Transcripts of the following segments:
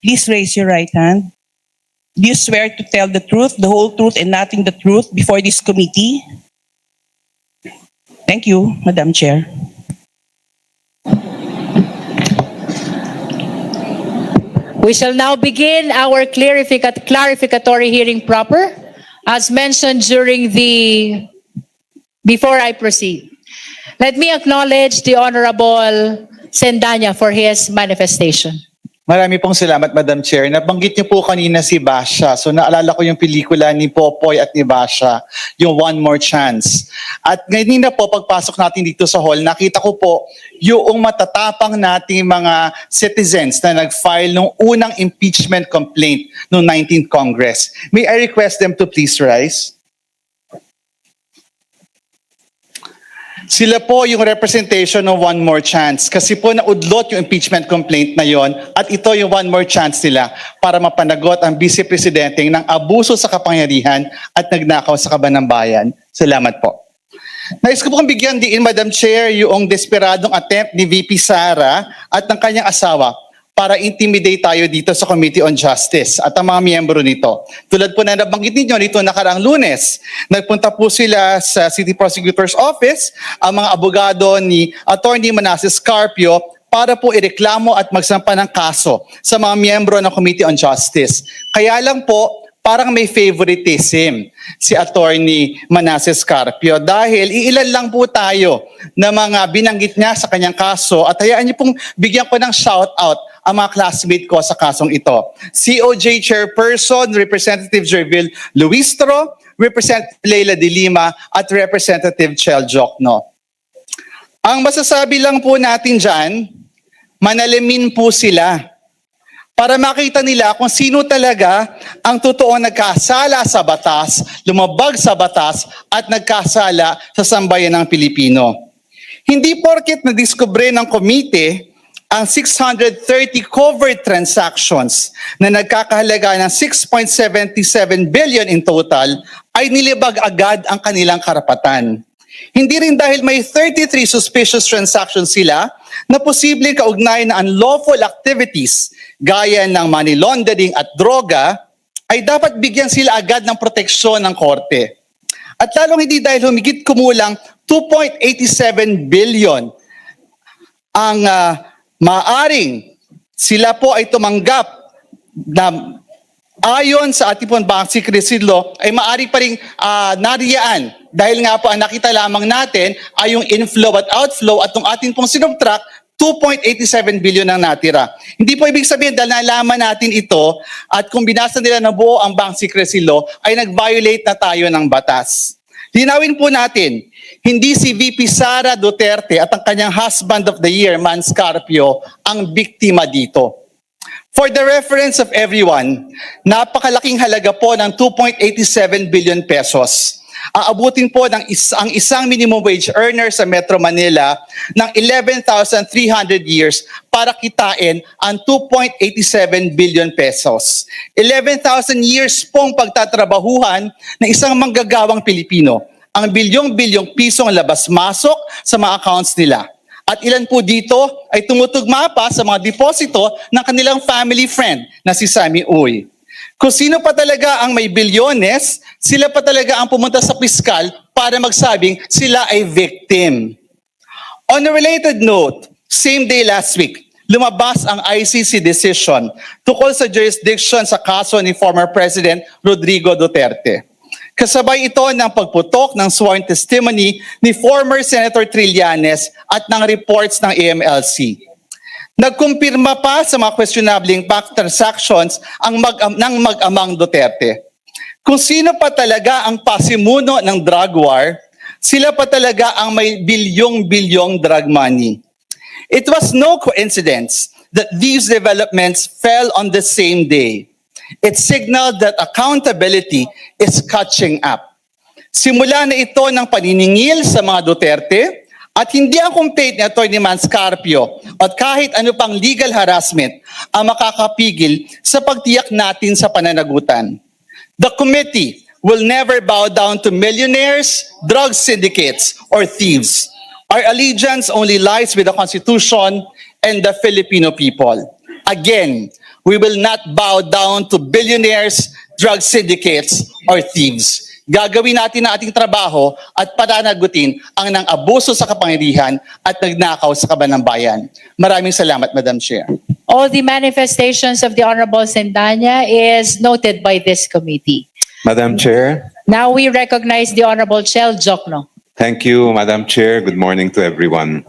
please raise your right hand. Do you swear to tell the truth, the whole truth, and nothing the truth before this committee? Thank you, Madam Chair. We shall now begin our clarificatory hearing proper, as mentioned before I proceed. Let me acknowledge the Honorable Sendanya for his manifestation. Marami pong salamat, Madam Chair. Nabanggit niyo po kanina si Basha. So naalala ko yung pelikula ni Popoy at ni Basha, yung One More Chance. At ngayon na po, pagpasok natin dito sa hall, nakita ko po yung matatapang nating mga citizens na nag-file nung unang impeachment complaint noong 19th Congress. May I request them to please rise? Sila po yung representation ng One More Chance kasi po naudlot yung impeachment complaint na yon at ito yung One More Chance nila para mapanagot ang Vice Presidente ng abuso sa kapangyarihan at nagnakaw sa kaban ng bayan. Salamat po. Nais ko pong bigyan diin, Madam Chair, yung desperadong attempt ni VP Sara at ng kanyang asawa para intimidate tayo dito sa Committee on Justice at ang mga miyembro nito. Tulad po na nabanggit ninyo nito nakaraang Lunes, nagpunta po sila sa City Prosecutor's Office, ang mga abogado ni Attorney Manasseh Carpio para po ireklamo at magsampa ng kaso sa mga miyembro ng Committee on Justice. Kaya lang po, parang may favoritism si Attorney Manasseh Carpio dahil iilan lang po tayo na mga binanggit niya sa kanyang kaso at hayaan niyo pong bigyan ko ng shout-out ang mga classmate ko sa kasong ito. COJ Chairperson, Representative Jervil Luistro, Representative Leila de Lima, at Representative Chel Jokno. Ang masasabi lang po natin dyan, manalimin po sila para makita nila kung sino talaga ang totoong nagkasala sa batas, lumabag sa batas, at nagkasala sa sambayan ng Pilipino. Hindi porket nadiskubre ng komite ang 630 covered transactions na nagkakahalaga ng 6.77 billion in total ay nilibag agad ang kanilang karapatan. Hindi rin dahil may 33 suspicious transactions sila na posibleng kaugnay na unlawful activities gaya ng money laundering at droga, ay dapat bigyan sila agad ng proteksyon ng korte. At lalong hindi dahil humigit kumulang 2.87 billion ang maaring sila po ay tumanggap na ayon sa ating pong Bank Secrecy Law ay maaari pa rin nariyaan dahil nga po ang nakita lamang natin ay yung inflow at outflow at yung ating pong sinubtract 2.87 billion ang natira. Hindi po ibig sabihin dahil nalaman natin ito at kung binasa nila na buo ang Bank Secrecy Law ay nag-violate na tayo ng batas. Linawin po natin, hindi si VP Sara Duterte at ang kanyang husband of the year, Mans Carpio, ang biktima dito. For the reference of everyone, napakalaking halaga po ng 2.87 billion pesos. Aabutin po ang isang minimum wage earner sa Metro Manila ng 11,300 years para kitain ang 2.87 billion pesos. 11,000 years pong pagtatrabahuhan ng isang manggagawang Pilipino. Ang bilyong-bilyong pisong labas-masok sa mga accounts nila. At ilan po dito ay tumutugma pa sa mga deposito ng kanilang family friend na si Sammy Uy. Kung sino pa talaga ang may bilyones, sila pa talaga ang pumunta sa piskal para magsabing sila ay victim. On a related note, same day last week, lumabas ang ICC decision tukol sa jurisdiction sa kaso ni former President Rodrigo Duterte. Kasabay ito ng pagputok ng sworn testimony ni former Senator Trillanes at ng reports ng AMLC. Nagkumpirma pa sa mga questionabling bank transactions ng mag-amang Duterte. Kung sino pa talaga ang pasimuno ng drug war, sila pa talaga ang may bilyong-bilyong drug money. It was no coincidence that these developments fell on the same day. It signaled that accountability is catching up. Simula na ito ng paniningil sa mga Duterte at hindi ang complaint ni Atty. Mans Carpio at kahit ano pang legal harassment ang makakapigil sa pagtiyak natin sa pananagutan. The committee will never bow down to millionaires, drug syndicates, or thieves. Our allegiance only lies with the Constitution and the Filipino people. Again, We will not bow down to billionaires, drug syndicates, or thieves. Gagawin natin ang ating trabaho at pananagutin ang nang abuso sa kapangyarihan at nagnakaw sa kaban ng bayan. Maraming salamat, Madam Chair. All the manifestations of the Honorable Sendanya is noted by this committee. Madam Chair. Now we recognize the Honorable Chel Jokno. Thank you, Madam Chair. Good morning to everyone.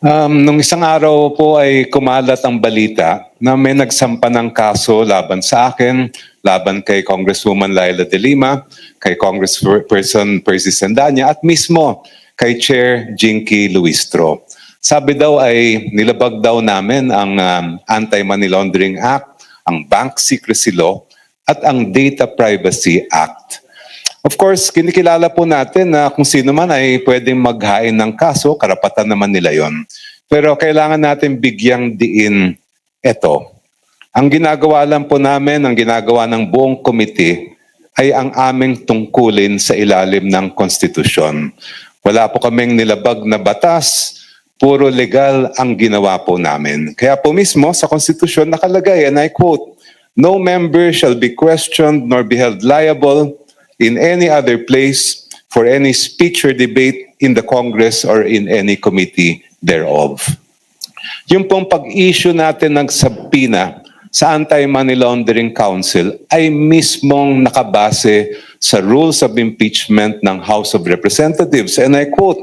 Nung isang araw po ay kumalat ang balita na may nagsampa ng kaso laban sa akin, laban kay Congresswoman Laila De Lima, kay Congressperson Percy Sendanya at mismo kay Chair Jinky Luistro. Sabi daw ay nilabag daw namin ang Anti-Money Laundering Act, ang Bank Secrecy Law at ang Data Privacy Act. Of course, kinikilala po natin na kung sino man ay pwedeng maghain ng kaso, karapatan naman nila yon. Pero kailangan natin bigyang diin ito. Ang ginagawa lang po namin, ang ginagawa ng buong committee ay ang aming tungkulin sa ilalim ng konstitusyon. Wala po kaming nilabag na batas, puro legal ang ginawa po namin. Kaya po mismo sa konstitusyon nakalagay, and I quote, "No member shall be questioned nor be held liable in any other place for any speech or debate in the Congress or in any committee thereof." Yung pong pag-issue natin ng subpoena sa Anti-Money Laundering Council ay mismong nakabase sa rules of impeachment ng House of Representatives. And I quote,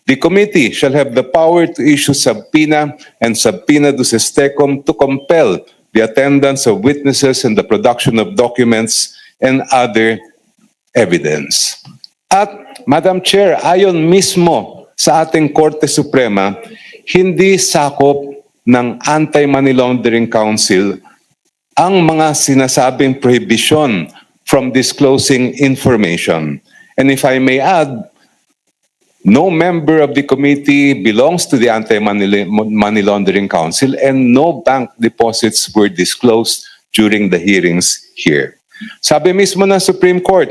"The committee shall have the power to issue subpoena and subpoena duce tecum to compel the attendance of witnesses and the production of documents and other evidence." At Madam Chair, ayon mismo sa ating Korte Suprema, hindi sakop ng Anti-Money Laundering Council ang mga sinasabing prohibition from disclosing information. And if I may add, no member of the committee belongs to the Anti-Money Laundering Council and no bank deposits were disclosed during the hearings here. Sabi mismo ng Supreme Court,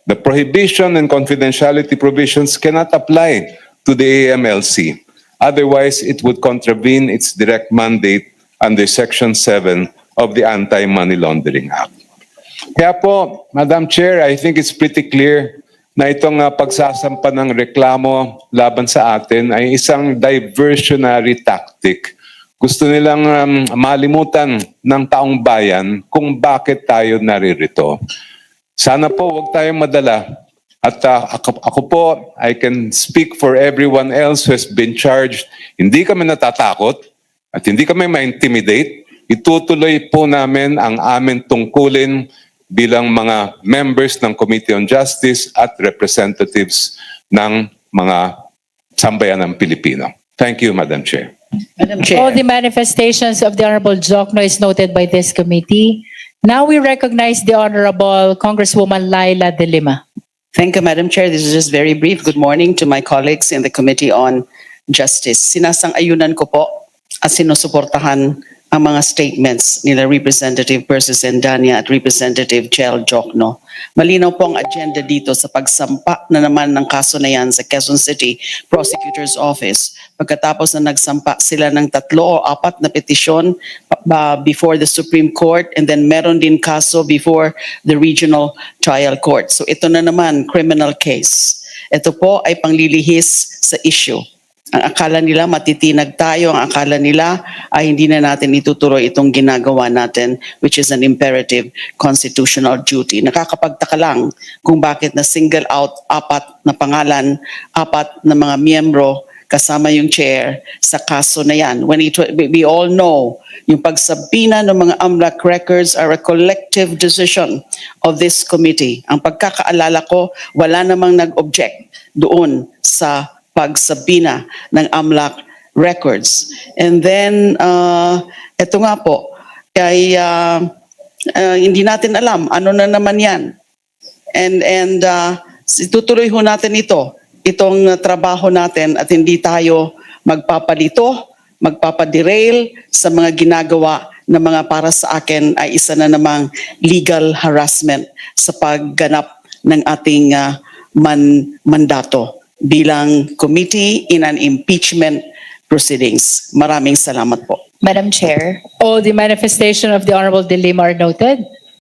the prohibition and confidentiality provisions cannot apply to the AMLC. Otherwise, it would contravene its direct mandate under Section 7 of the Anti-Money Laundering Act. Kaya po, Madam Chair, I think it's pretty clear na itong pagsasampa ng reklamo laban sa atin ay isang diversionary tactic. Gusto nilang malimutan ng taong bayan kung bakit tayo naririto. Sana po huwag tayong madala. At ako po, I can speak for everyone else who has been charged. Hindi kami natatakot at hindi kami ma-intimidate. Itutuloy po namin ang amin tungkulin bilang mga members ng Committee on Justice at representatives ng mga sambayan ng Pilipino. Thank you, Madam Chair. Madam All Chair. the manifestations of the Honorable Jokno is noted by this committee. Now we recognize the Honorable Congresswoman Laila De Lima. Thank you, Madam Chair. This is just very brief. Good morning to my colleagues in the Committee on Justice. Sinasang-ayunan ko po at sinusuportahan ang mga statements nila Representative Percy Sendanya at Representative Chel Jokno. Malinaw po ang agenda dito sa pagsampa na naman ng kaso na yan sa Quezon City Prosecutor's Office. Pagkatapos na nagsampa sila ng 3 o 4 na petisyon before the Supreme Court, and then meron din kaso before the Regional Trial Court. So ito na naman, criminal case. Ito po ay panglilihis sa issue. Ang akala nila matitinag tayo, ang akala nila ay hindi na natin itutuloy itong ginagawa natin, which is an imperative constitutional duty. Nakakapagtaka lang kung bakit na single out 4 na pangalan, 4 na mga miyembro kasama yung chair sa kaso na yan. When we all know, yung pagsabina ng mga AMLAC records are a collective decision of this committee. Ang pagkakaalala ko, wala namang nag-object doon sa pagsabina ng AMLAC records. And then, eto nga po, ay hindi natin alam, ano na naman yan. And itutuloy ho natin itong trabaho natin at hindi tayo magpapalito, magpapaderail sa mga ginagawa na mga para sa akin ay isa na namang legal harassment sa pagganap ng ating mandato bilang committee in an impeachment proceedings. Maraming salamat po. Madam Chair, All the manifestation of the Honorable De Lima are noted.